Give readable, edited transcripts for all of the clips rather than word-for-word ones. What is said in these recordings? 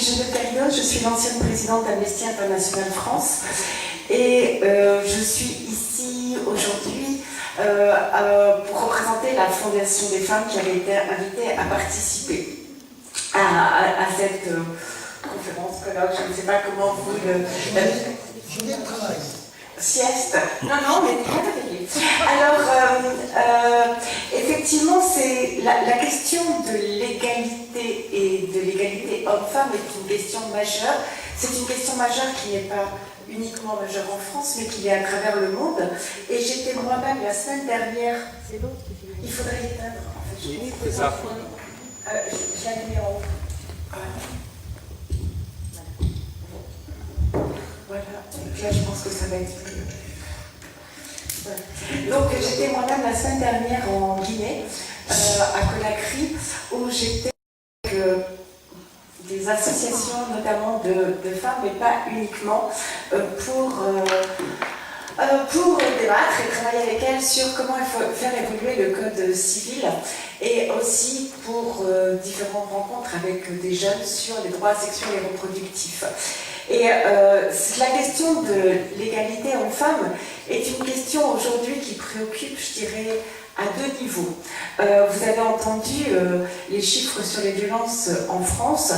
Geneviève Perrineau, je suis l'ancienne présidente d'Amnesty International France et je suis ici aujourd'hui pour représenter la Fondation des femmes qui avait été invitée à participer à cette conférence, colloque, je ne sais pas comment vous le... Sieste. Non, mais très réveillée. Alors, effectivement, c'est la question de l'égalité et de l'égalité homme-femme est une question majeure. C'est une question majeure qui n'est pas uniquement majeure en France, mais qui est à travers le monde. Et j'étais moi-même la semaine dernière. C'est l'autre. Il faudrait l'éteindre. En fait, oui, c'est ça. Je l'avais mis en haut. Voilà, là je pense que ça va être plus. Voilà. Donc j'étais moi-même la semaine dernière en Guinée, à Conakry, où j'étais avec des associations notamment de femmes, mais pas uniquement, pour débattre et travailler avec elles sur comment il faut faire évoluer le code civil et aussi pour différentes rencontres avec des jeunes sur les droits sexuels et reproductifs. Et la question de l'égalité homme-femme est une question aujourd'hui qui préoccupe, je dirais, à deux niveaux. Vous avez entendu les chiffres sur les violences en France,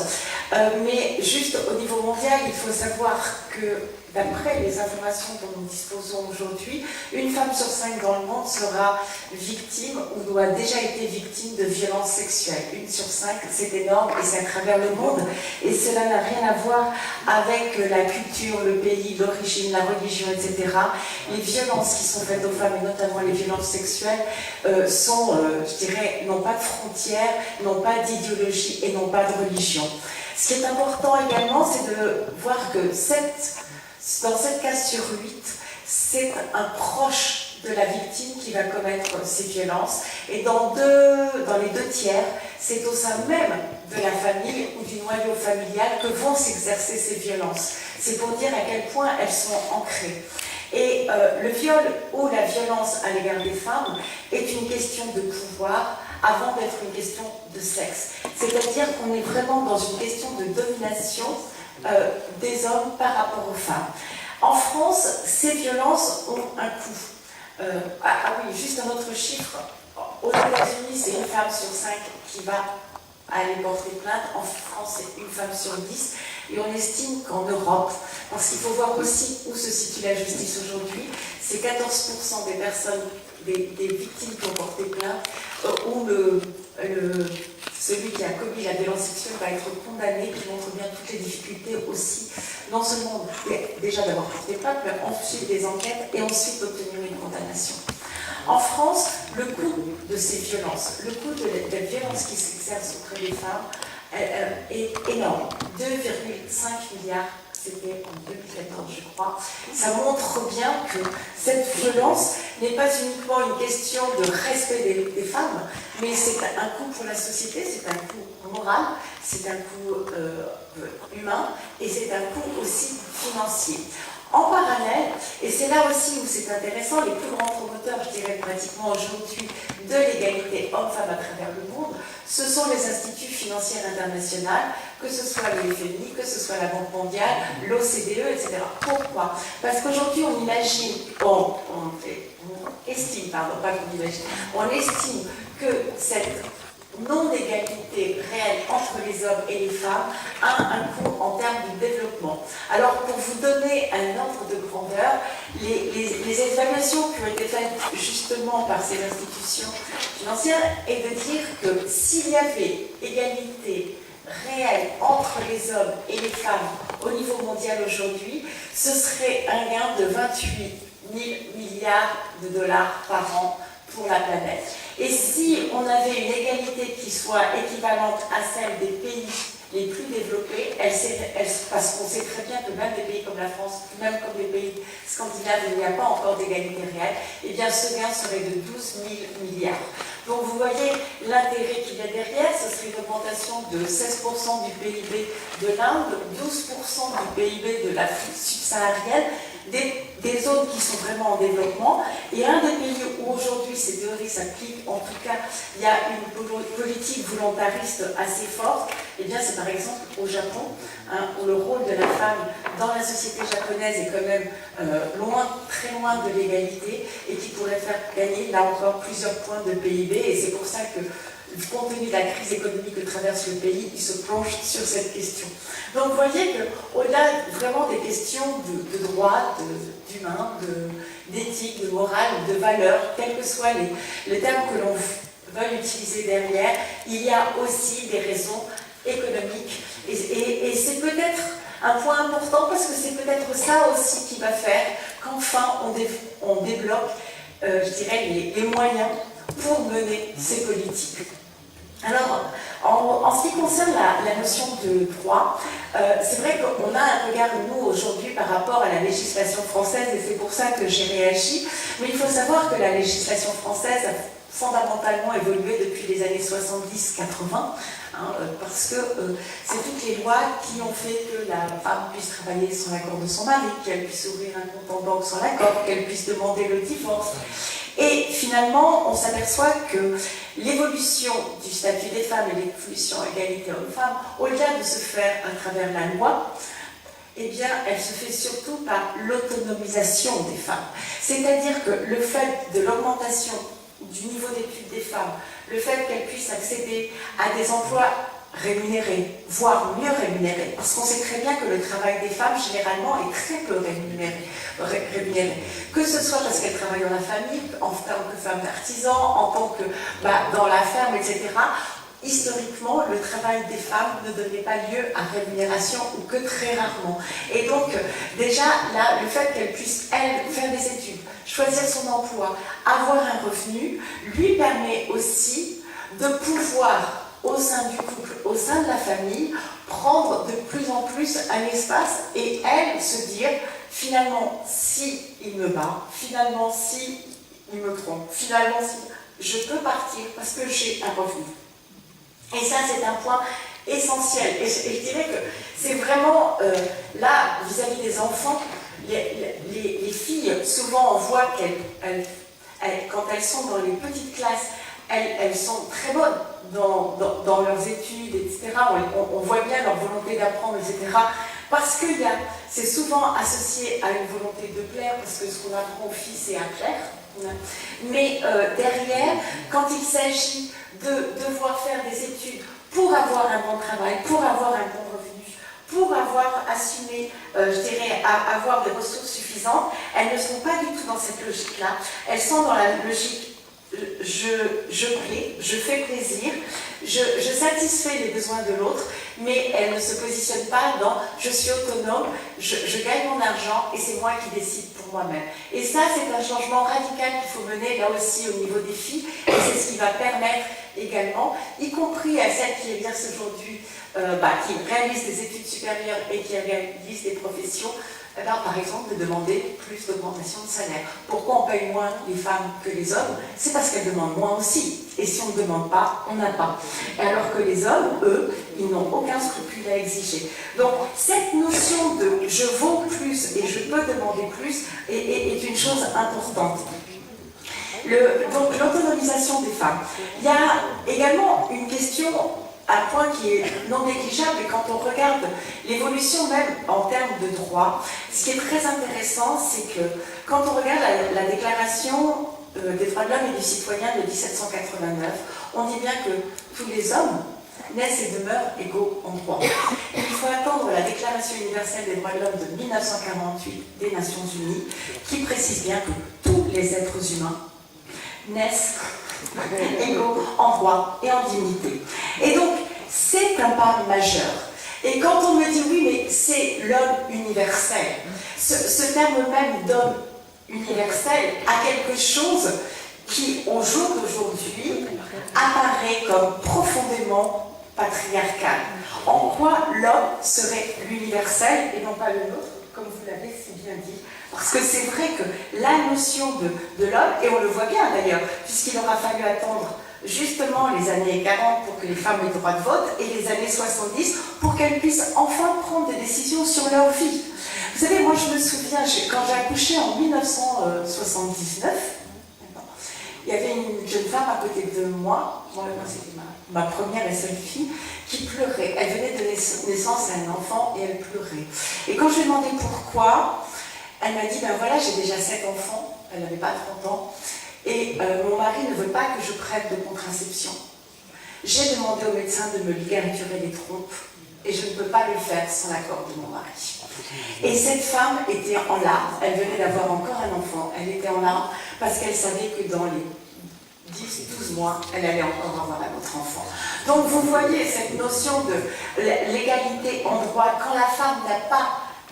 mais juste au niveau mondial, il faut savoir que d'après les informations dont nous disposons aujourd'hui, une femme sur 5 dans le monde sera victime ou a déjà été victime de violences sexuelles. Une sur 5, c'est énorme et c'est à travers le monde. Et cela n'a rien à voir avec la culture, le pays, l'origine, la religion, etc. Les violences qui sont faites aux femmes, et notamment les violences sexuelles, sont, je dirais, n'ont pas de frontières, n'ont pas d'idéologie et n'ont pas de religion. Ce qui est important également, c'est de voir que dans 7 cas sur 8, c'est un proche de la victime qui va commettre ces violences. Et dans les 2 tiers, c'est au sein même de la famille ou du noyau familial que vont s'exercer ces violences. C'est pour dire à quel point elles sont ancrées. Et le viol ou la violence à l'égard des femmes est une question de pouvoir avant d'être une question de sexe. C'est-à-dire qu'on est vraiment dans une question de domination des hommes par rapport aux femmes. En France, ces violences ont un coût. Oui, juste un autre chiffre. Aux États-Unis, c'est une femme sur 5 qui va aller porter plainte. En France, c'est une femme sur 10. Et on estime qu'en Europe, parce qu'il faut voir aussi où se situe la justice aujourd'hui, c'est 14% des personnes, des victimes qui ont porté plainte, où celui qui a commis la violence sexuelle va être condamné, qui montre bien toutes les difficultés aussi, non seulement déjà d'avoir porté plainte, mais ensuite des enquêtes et ensuite d'obtenir une condamnation. En France, le coût de ces violences, le coût de la violence qui s'exerce auprès des femmes est énorme. 2,5 milliards, c'était en 2014, je crois. Ça montre bien que cette violence n'est pas uniquement une question de respect des femmes, mais c'est un coût pour la société, c'est un coût moral, c'est un coût humain et c'est un coût aussi financier. En parallèle, et c'est là aussi où c'est intéressant, les plus grands promoteurs, je dirais pratiquement aujourd'hui, de l'égalité homme-femme à travers le monde, ce sont les instituts financiers internationaux, que ce soit le FMI, que ce soit la Banque mondiale, l'OCDE, etc. Pourquoi? Parce qu'aujourd'hui, on imagine, on estime que cette non-égalité réelle entre les hommes et les femmes a un coût en termes de développement. Alors, pour vous donner un ordre de grandeur, les évaluations qui ont été faites justement par ces institutions financières est de dire que s'il y avait égalité réelle entre les hommes et les femmes au niveau mondial aujourd'hui, ce serait un gain de 28 000 milliards de dollars par an pour la planète. Et si on avait une égalité qui soit équivalente à celle des pays les plus développés, parce qu'on sait très bien que même des pays comme la France, même comme les pays scandinaves, il n'y a pas encore d'égalité réelle, et bien ce gain serait de 12 000 milliards. Donc vous voyez l'intérêt qu'il y a derrière, ce serait une augmentation de 16% du PIB de l'Inde, 12% du PIB de l'Afrique subsaharienne, des zones qui sont vraiment en développement. Et un des pays où aujourd'hui ces théories s'appliquent, en tout cas, il y a une politique volontariste assez forte, et bien c'est par exemple au Japon, hein, où le rôle de la femme dans la société japonaise est quand même très loin de l'égalité, et qui pourrait faire gagner, là encore, plusieurs points de PIB, et c'est pour ça que, compte tenu de la crise économique que traverse le pays, il se penche sur cette question. Donc vous voyez qu'au-delà vraiment des questions de droit, d'humain, d'éthique, de morale, de valeur, quels que soient les termes que l'on veuille utiliser derrière, il y a aussi des raisons économiques. Et c'est peut-être un point important parce que c'est peut-être ça aussi qui va faire qu'enfin on débloque, je dirais, les moyens pour mener ces politiques. Alors, en ce qui concerne la notion de droit, c'est vrai qu'on a un regard, nous, aujourd'hui, par rapport à la législation française, et c'est pour ça que j'ai réagi, mais il faut savoir que la législation française a fondamentalement évolué depuis les années 70-80, hein, parce que c'est toutes les lois qui ont fait que la femme puisse travailler sans l'accord de son mari, qu'elle puisse ouvrir un compte en banque sans l'accord, qu'elle puisse demander le divorce. Et finalement, on s'aperçoit que l'évolution du statut des femmes et l'évolution égalité homme-femme, au-delà de se faire à travers la loi, eh bien, elle se fait surtout par l'autonomisation des femmes. C'est-à-dire que le fait de l'augmentation du niveau d'études des femmes, le fait qu'elles puissent accéder à des emplois rémunérés, voire mieux rémunérés, parce qu'on sait très bien que le travail des femmes, généralement, est très peu rémunéré. Que ce soit parce qu'elles travaillent dans la famille, en tant que femmes d'artisans, en tant que dans la ferme, etc. Historiquement, le travail des femmes ne donnait pas lieu à rémunération ou que très rarement. Et donc, déjà, là, le fait qu'elle puisse, elle, faire des études, choisir son emploi, avoir un revenu, lui permet aussi de pouvoir, au sein du couple, au sein de la famille, prendre de plus en plus un espace et elle se dire, finalement, si il me bat, finalement, si il me trompe, finalement, si je peux partir parce que j'ai un revenu. Et ça, c'est un point essentiel. Et je dirais que c'est vraiment, là, vis-à-vis des enfants, les filles, souvent, on voit qu'elles, quand elles sont dans les petites classes, elles sont très bonnes dans leurs études, etc. On voit bien leur volonté d'apprendre, etc. Parce que c'est souvent associé à une volonté de plaire, parce que ce qu'on apprend aux filles, c'est à plaire. Mais derrière, quand il s'agit de devoir faire des études pour avoir un bon travail, pour avoir un bon revenu, pour avoir assumé, je dirais, avoir des ressources suffisantes, elles ne sont pas du tout dans cette logique-là. Elles sont dans la logique je plais, je fais plaisir, je satisfais les besoins de l'autre, mais elle ne se positionne pas dans je suis autonome, je gagne mon argent et c'est moi qui décide pour moi-même. Et ça, c'est un changement radical qu'il faut mener là aussi au niveau des filles, et c'est ce qui va permettre également, y compris à celles qui exercent aujourd'hui, qui réalisent des études supérieures et qui réalisent des professions, par exemple, de demander plus d'augmentation de salaire. Pourquoi on paye moins les femmes que les hommes? C'est parce qu'elles demandent moins aussi. Et si on ne demande pas, on n'a pas. Alors que les hommes, eux, ils n'ont aucun scrupule à exiger. Donc, cette notion de « je vaux plus et je peux demander plus » est une chose importante. Donc, l'autonomisation des femmes. Il y a également une question, un point qui est non négligeable, et quand on regarde l'évolution même en termes de droit, ce qui est très intéressant, c'est que quand on regarde la déclaration des droits de l'homme et du citoyen de 1789, on dit bien que tous les hommes naissent et demeurent égaux en droit. Il faut attendre la Déclaration universelle des droits de l'homme de 1948 des Nations Unies, qui précise bien que tous les êtres humains naissent égaux en droit et en dignité. Et donc, c'est un pas majeur. Et quand on me dit, oui, mais c'est l'homme universel, ce terme même d'homme universel a quelque chose qui, au jour d'aujourd'hui, apparaît comme profondément patriarcal. En quoi l'homme serait l'universel et non pas le nôtre, comme vous l'avez si bien dit, Parce que c'est vrai que la notion de l'homme, et on le voit bien d'ailleurs, puisqu'il aura fallu attendre justement les années 40 pour que les femmes aient le droit de vote, et les années 70 pour qu'elles puissent enfin prendre des décisions sur leur vie. Vous savez, moi je me souviens, quand j'ai accouché en 1979, il y avait une jeune femme à côté de moi, c'était ma première et seule fille, qui pleurait. Elle venait de naissance à un enfant et elle pleurait. Et quand je lui ai demandé pourquoi, elle m'a dit, ben voilà, j'ai déjà 7 enfants, elle n'avait pas 30 ans, et mon mari ne veut pas que je prenne de contraception. J'ai demandé au médecin de me ligaturer les trompes, et je ne peux pas le faire sans l'accord de mon mari. Et cette femme était en larmes, elle venait d'avoir encore un enfant, elle était en larmes parce qu'elle savait que dans les 10-12 mois, elle allait encore avoir un autre enfant. Donc vous voyez cette notion de l'égalité en droit, quand la femme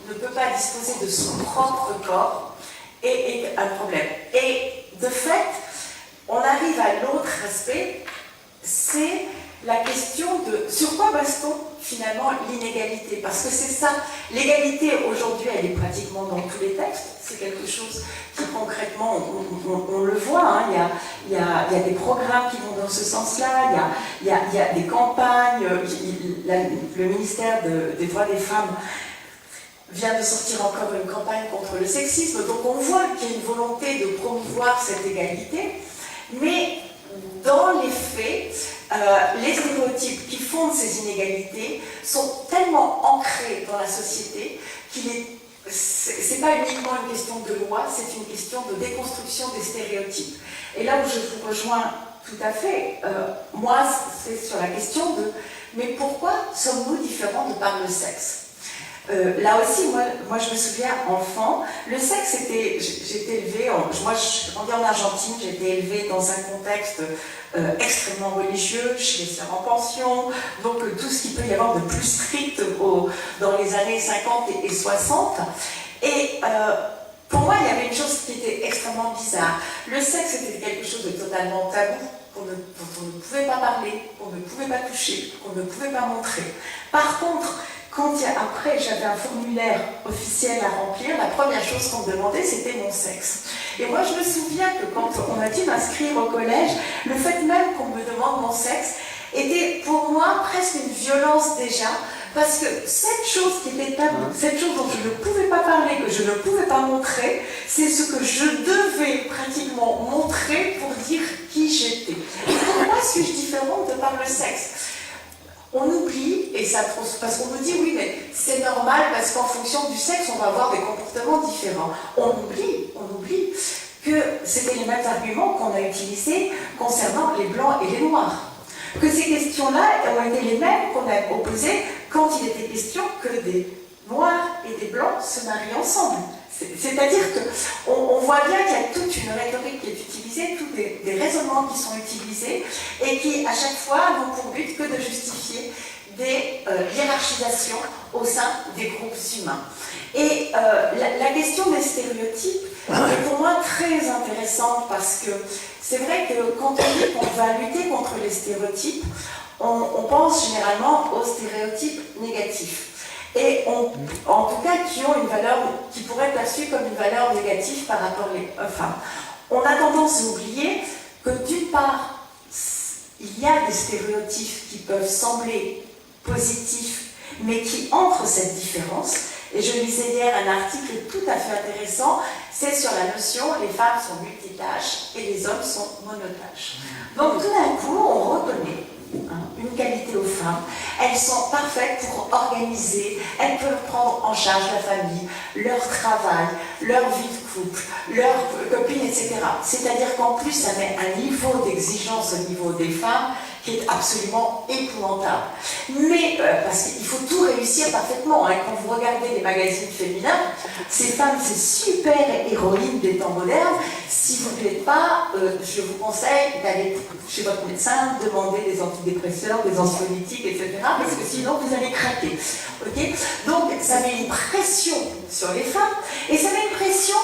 ne peut pas disposer de son propre corps, est un problème. Et de fait, on arrive à l'autre aspect, c'est la question de sur quoi base-t-on finalement l'inégalité, parce que c'est ça, l'égalité aujourd'hui elle est pratiquement dans tous les textes, c'est quelque chose qui concrètement on le voit, hein. Il y a des programmes qui vont dans ce sens-là, il y a des campagnes, le ministère des droits des femmes vient de sortir encore une campagne contre le sexisme, donc on voit qu'il y a une volonté de promouvoir cette égalité, mais dans les faits, les stéréotypes qui fondent ces inégalités sont tellement ancrés dans la société c'est pas uniquement une question de loi, c'est une question de déconstruction des stéréotypes. Et là où je vous rejoins tout à fait, moi c'est sur la question de mais pourquoi sommes-nous différents de par le sexe? Là aussi, moi je me souviens, enfant, le sexe j'étais élevée, moi je grandis en Argentine, j'ai été élevée dans un contexte extrêmement religieux, chez les sœurs en pension, donc tout ce qu'il peut y avoir de plus strict dans les années 50 et 60. Et pour moi, il y avait une chose qui était extrêmement bizarre. Le sexe était quelque chose de totalement tabou, dont on ne pouvait pas parler, qu'on ne pouvait pas toucher, qu'on ne pouvait pas montrer. Par contre, après j'avais un formulaire officiel à remplir, la première chose qu'on me demandait c'était mon sexe. Et moi je me souviens que quand on a dû m'inscrire au collège, le fait même qu'on me demande mon sexe était pour moi presque une violence déjà, parce que cette chose qui était taboue, cette chose dont je ne pouvais pas parler, que je ne pouvais pas montrer, c'est ce que je devais pratiquement montrer pour dire qui j'étais. Et pourquoi suis-je différente de par le sexe? On oublie, et ça parce qu'on nous dit oui mais c'est normal parce qu'en fonction du sexe on va avoir des comportements différents. On oublie que c'était les mêmes arguments qu'on a utilisés concernant les blancs et les noirs. Que ces questions-là ont été les mêmes qu'on a opposées quand il était question que des noirs et des blancs se marient ensemble. C'est-à-dire qu'on voit bien qu'il y a toute une rhétorique qui est utilisée, tous des raisonnements qui sont utilisés et qui, à chaque fois, n'ont pour but que de justifier des hiérarchisations au sein des groupes humains. Et la question des stéréotypes est pour moi très intéressante parce que c'est vrai que quand on dit qu'on va lutter contre les stéréotypes, on pense généralement aux stéréotypes négatifs. Et en tout cas qui ont une valeur, qui pourrait être perçue comme une valeur négative par rapport aux femmes. On a tendance à oublier que d'une part, il y a des stéréotypes qui peuvent sembler positifs, mais qui entrent cette différence. Et je lisais hier un article tout à fait intéressant, c'est sur la notion les femmes sont multitâches et les hommes sont monotâches. Donc tout d'un coup, on reconnaît une qualité aux femmes. Elles sont parfaites pour organiser, elles peuvent prendre en charge la famille, leur travail, leur vie de couple, leurs copines, etc. C'est-à-dire qu'en plus, ça met un niveau d'exigence au niveau des femmes qui est absolument épouvantable. Mais, parce qu'il faut tout réussir parfaitement. Hein. Quand vous regardez les magazines féminins, ces femmes, ces super héroïnes des temps modernes, si vous ne l'êtes pas, je vous conseille d'aller chez votre médecin, demander des antidépresseurs, des anxiolytiques, etc. Parce que sinon, vous allez craquer. Okay. Donc, ça met une pression sur les femmes, et ça met une pression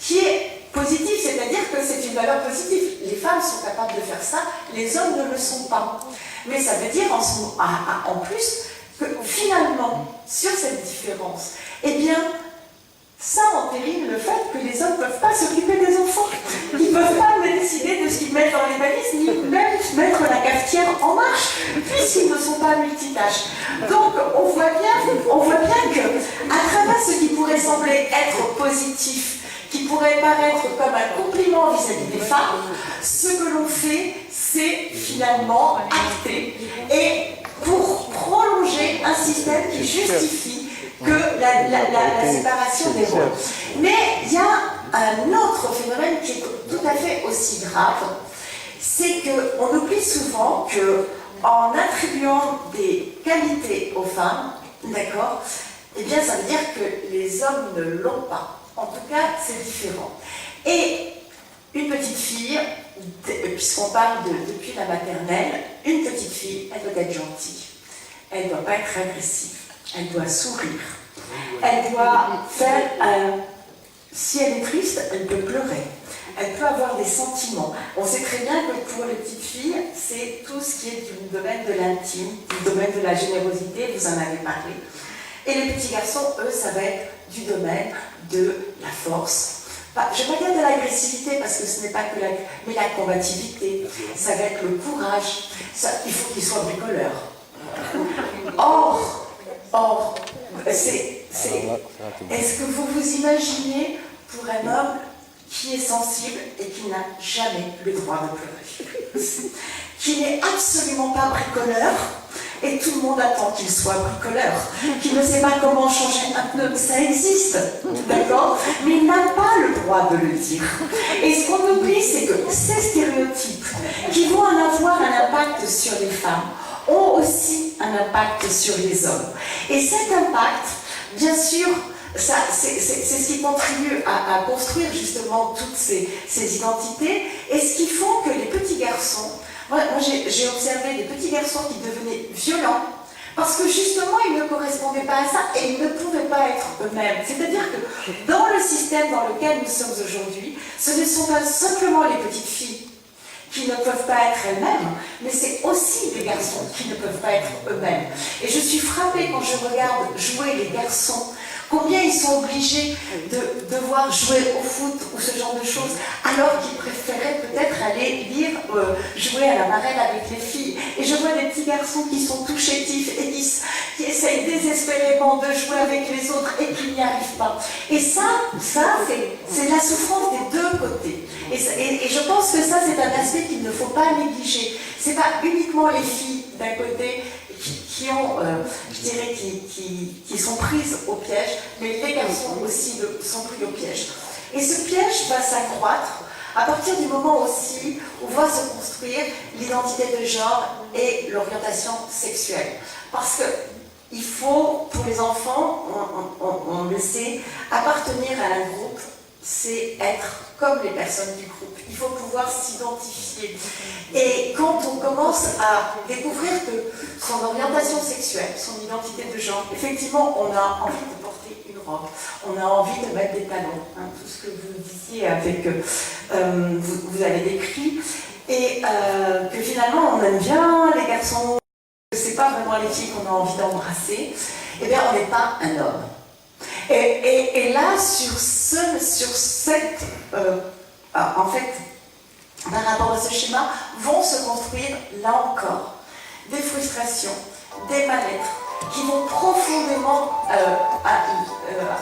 qui est positive, c'est-à-dire que c'est une valeur positive. Les femmes sont capables de faire ça, les hommes ne le sont pas. Mais ça veut dire en plus que finalement, sur cette différence, eh bien, Ça entérine le fait que les hommes ne peuvent pas s'occuper des enfants. Ils ne peuvent pas décider de ce qu'ils mettent dans les valises, ni même mettre la cafetière en marche, puisqu'ils ne sont pas multitâches. Donc on voit bien que, à travers ce qui pourrait sembler être positif, qui pourrait paraître comme un compliment vis-à-vis des femmes, ce que l'on fait, c'est finalement acter et pour prolonger un système qui justifie que la séparation des rôles. Mais il y a un autre phénomène qui est tout à fait aussi grave, c'est qu'on oublie souvent qu'en attribuant des qualités aux femmes, d'accord, eh bien ça veut dire que les hommes ne l'ont pas. En tout cas, c'est différent. Et une petite fille, puisqu'on parle depuis la maternelle, une petite fille, elle doit être gentille. Elle ne doit pas être agressive. Elle doit sourire. Elle doit faire... si elle est triste, elle peut pleurer. Elle peut avoir des sentiments. On sait très bien que pour les petites filles, c'est tout ce qui est du domaine de l'intime, du domaine de la générosité, vous en avez parlé. Et les petits garçons, eux, ça va être du domaine de la force. Enfin, je ne vais pas dire de l'agressivité, parce que ce n'est pas que mais la combativité. Ça va être le courage. Il faut qu'ils soient bricoleurs. Or, est-ce que vous vous imaginez pour un homme qui est sensible et qui n'a jamais le droit de pleurer, qui n'est absolument pas bricoleur, et tout le monde attend qu'il soit bricoleur, qui ne sait pas comment changer un pneu, ça existe, d'accord, mais il n'a pas le droit de le dire. Et ce qu'on oublie, c'est que ces stéréotypes qui vont en avoir un impact sur les femmes ont aussi un impact sur les hommes. Et cet impact, bien sûr, c'est ce qui contribue à construire justement toutes ces identités, et ce qui font que les petits garçons, moi j'ai observé des petits garçons qui devenaient violents, parce que justement ils ne correspondaient pas à ça et ils ne pouvaient pas être eux-mêmes. C'est-à-dire que dans le système dans lequel nous sommes aujourd'hui, ce ne sont pas simplement les petites filles qui ne peuvent pas être elles-mêmes, mais c'est aussi les garçons qui ne peuvent pas être eux-mêmes. Et je suis frappée quand je regarde jouer les garçons, combien ils sont obligés de devoir jouer au foot ou ce genre de choses, alors qu'ils préféraient peut-être aller jouer à la marelle avec les filles. Et je vois des petits garçons qui sont tout chétifs et qui essayent désespérément de jouer avec les autres et qui n'y arrivent pas. Et ça c'est la souffrance des deux côtés. Et je pense que ça, c'est un aspect qu'il ne faut pas négliger. Ce n'est pas uniquement les filles d'un côté qui ont, je dirais, qui sont prises au piège, mais les garçons aussi sont pris au piège. Et ce piège va s'accroître à partir du moment aussi où va se construire l'identité de genre et l'orientation sexuelle. Parce que il faut, pour les enfants, on le sait, appartenir à un groupe, c'est être comme les personnes du groupe. Il faut pouvoir s'identifier. Et quand on commence à découvrir que son orientation sexuelle, son identité de genre, effectivement, on a envie de porter une robe, on a envie de mettre des talons, hein, tout ce que vous disiez avec, vous avez décrit, et que finalement on aime bien les garçons, que c'est pas vraiment les filles qu'on a envie d'embrasser, eh bien on n'est pas un homme. Et là, sur cette, en fait, par rapport à ce schéma, vont se construire, là encore, des frustrations, des mal-être, qui vont profondément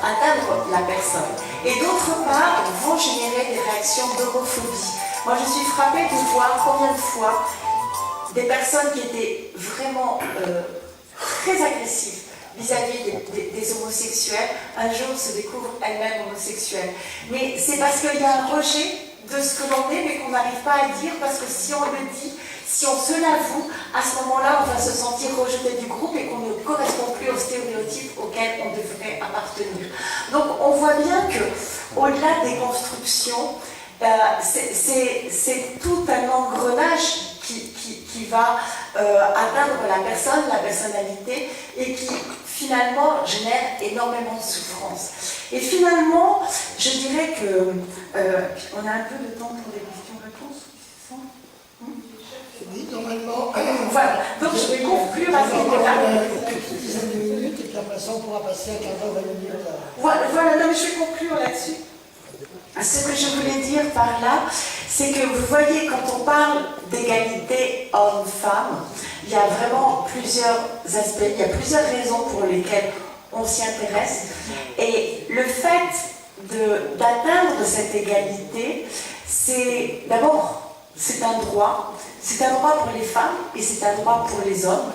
atteindre la personne. Et d'autre part, vont générer des réactions d'homophobie. Moi, je suis frappée de voir combien de fois des personnes qui étaient vraiment très agressives vis-à-vis des homosexuels, un jour se découvrent elles-mêmes homosexuelles. Mais c'est parce qu'il y a un rejet de ce que l'on est, mais qu'on n'arrive pas à dire, parce que si on le dit, si on se l'avoue, à ce moment-là, on va se sentir rejeté du groupe et qu'on ne correspond plus aux stéréotypes auxquels on devrait appartenir. Donc on voit bien que, au-delà des constructions, c'est tout un engrenage qui va atteindre la personne, la personnalité, et qui finalement génère énormément de souffrance. Et finalement, je dirais que on a un peu de temps pour des questions-réponses, c'est ça? Oui, normalement. Voilà, donc je vais conclure à ce moment-là. Une dizaine de minutes et puis après façon, on pourra passer un quart d'heure, 20 minutes. Voilà, non, mais je vais conclure là-dessus. Ce que je voulais dire par là, c'est que vous voyez, quand on parle d'égalité homme-femme, il y a vraiment plusieurs aspects, il y a plusieurs raisons pour lesquelles on s'y intéresse. Et le fait d'atteindre cette égalité, c'est d'abord, c'est un droit pour les femmes et c'est un droit pour les hommes,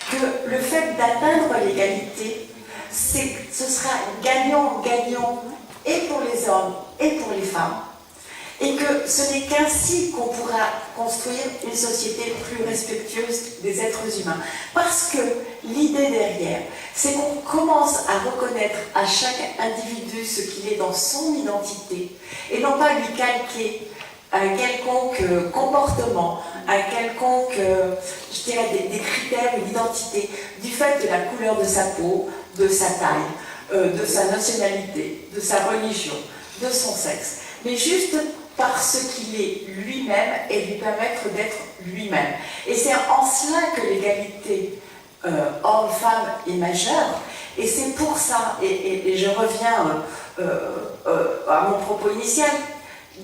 que le fait d'atteindre l'égalité, ce sera gagnant-gagnant et pour les hommes et pour les femmes, et que ce n'est qu'ainsi qu'on pourra construire une société plus respectueuse des êtres humains. Parce que l'idée derrière, c'est qu'on commence à reconnaître à chaque individu ce qu'il est dans son identité, et non pas lui calquer un quelconque comportement, un quelconque, je dirais, des critères, une identité, du fait de la couleur de sa peau, de sa taille, de sa nationalité, de sa religion, de son sexe, mais juste parce qu'il est lui-même et lui permettre d'être lui-même. Et c'est en cela que l'égalité homme-femme est majeure, et c'est pour ça, et je reviens à mon propos initial,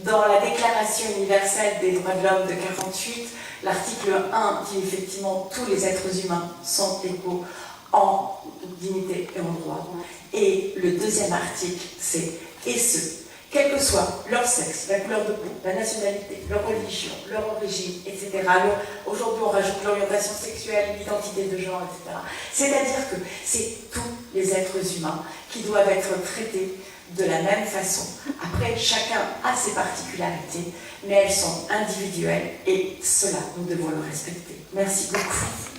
dans la Déclaration universelle des droits de l'homme de 1948, l'article 1 dit effectivement tous les êtres humains sont égaux en dignité et en droit. Et le deuxième article, c'est « et ceux, quel que soit leur sexe, la couleur de peau, la nationalité, leur religion, leur origine, etc. » Aujourd'hui, on rajoute l'orientation sexuelle, l'identité de genre, etc. C'est-à-dire que c'est tous les êtres humains qui doivent être traités de la même façon. Après, chacun a ses particularités, mais elles sont individuelles et cela, nous devons le respecter. Merci beaucoup.